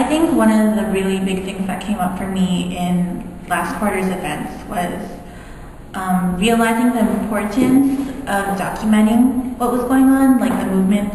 think one of the really big things that came up for me in last quarter's events was realizing the importance of documenting what was going on, like the movement.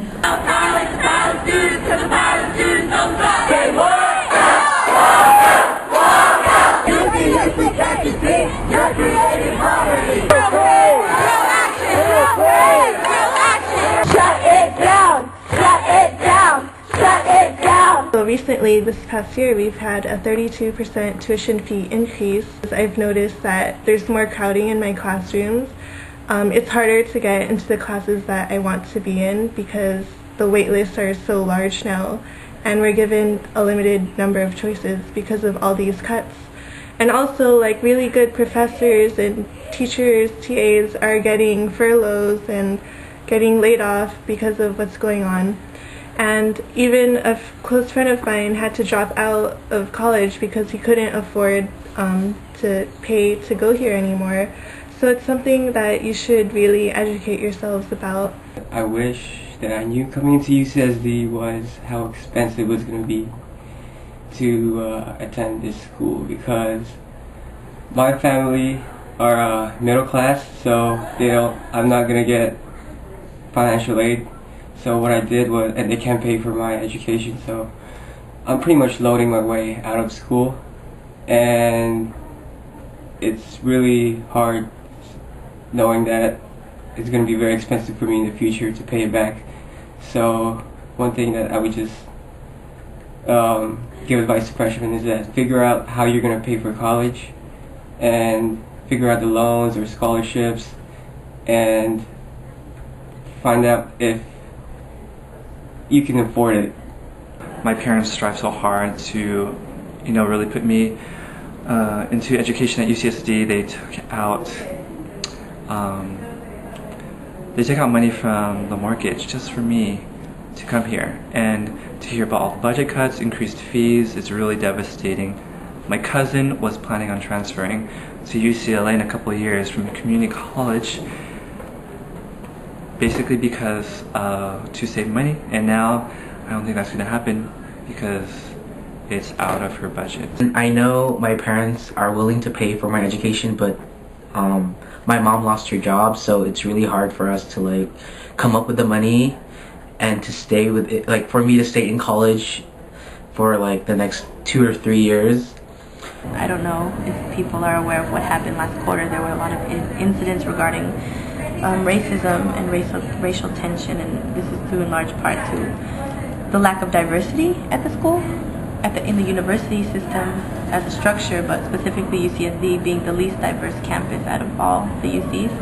So recently, this past year, we've had a 32% tuition fee increase. I've noticed that there's more crowding in my classrooms. It's harder to get into the classes that I want to be in because the wait lists are so large now, and we're given a limited number of choices because of all these cuts. And also, like, really good professors and teachers, TAs are getting furloughs and getting laid off because of what's going on. And even a close friend of mine had to drop out of college because he couldn't afford to pay to go here anymore. So it's something that you should really educate yourselves about. I wish that I knew coming into UCSD was how expensive it was going to be to attend this school, because my family are middle class, so I'm not going to get financial aid. So what I did was, and they can't pay for my education, so I'm pretty much loading my way out of school, and it's really hard knowing that it's going to be very expensive for me in the future to pay it back. So one thing that I would just give advice to freshmen is that figure out how you're going to pay for college, and figure out the loans or scholarships, and find out if you can afford it. My parents strive so hard to, really put me into education at UCSD. They took out money from the mortgage just for me to come here, and to hear about all the budget cuts, increased fees, it's really devastating. My cousin was planning on transferring to UCLA in a couple of years from a community college, basically because to save money, and now I don't think that's going to happen because it's out of her budget. I know my parents are willing to pay for my education, but my mom lost her job, so it's really hard for us to come up with the money and to stay with it, for me to stay in college for the next 2 or 3 years. I don't know if people are aware of what happened last quarter. There were a lot of incidents regarding racism and racial tension, and this is due in large part to the lack of diversity at the school, in the university system as a structure, but specifically UCSD being the least diverse campus out of all the UCs.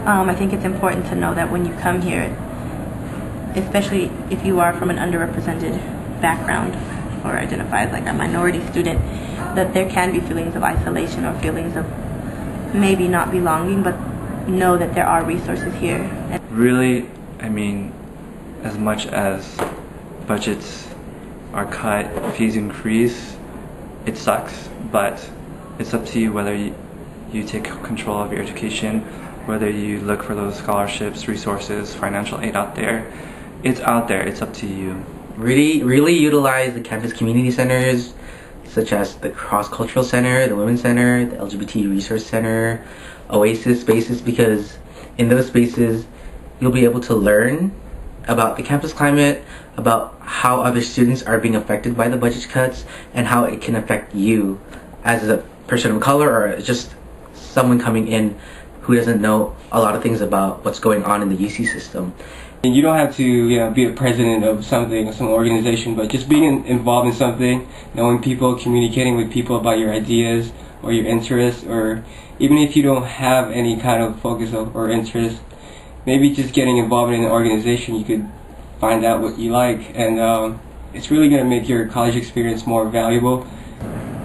I think it's important to know that when you come here, especially if you are from an underrepresented background or identify as a minority student, that there can be feelings of isolation or feelings of maybe not belonging, but know that there are resources here. Really, as much as budgets are cut, fees increase, it sucks, but it's up to you whether you take control of your education, whether you look for those scholarships, resources, financial aid out there. It's out there, it's up to you. Really utilize the campus community centers, such as the Cross-Cultural Center, the Women's Center, the LGBT Resource Center, Oasis spaces, because in those spaces you'll be able to learn about the campus climate, about how other students are being affected by the budget cuts, and how it can affect you as a person of color or just someone coming in who doesn't know a lot of things about what's going on in the UC system. And you don't have to be a president of something or some organization, but just being involved in something, knowing people, communicating with people about your ideas or your interests, or even if you don't have any kind of focus or interest, maybe just getting involved in an organization, you could find out what you like, and it's really going to make your college experience more valuable.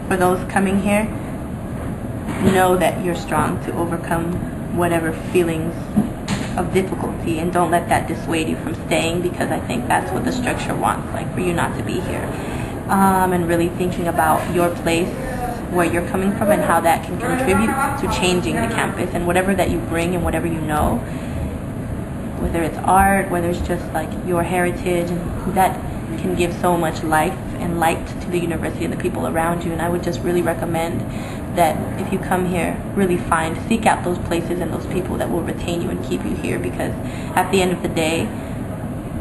For those coming here, know that you're strong to overcome whatever feelings of difficulty, and don't let that dissuade you from staying, because I think that's what the structure wants, for you not to be here. And really thinking about your place, where you're coming from, and how that can contribute to changing the campus, and whatever that you bring and whatever you know, whether it's art, whether it's just your heritage, and that can give so much life and light to the university and the people around you. And I would just really recommend that if you come here, really seek out those places and those people that will retain you and keep you here, because at the end of the day,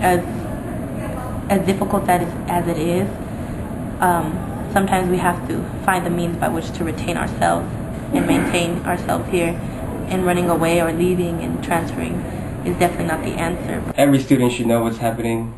as difficult as it is, sometimes we have to find the means by which to retain ourselves and maintain ourselves here, and running away or leaving and transferring is definitely not the answer. Every student should know what's happening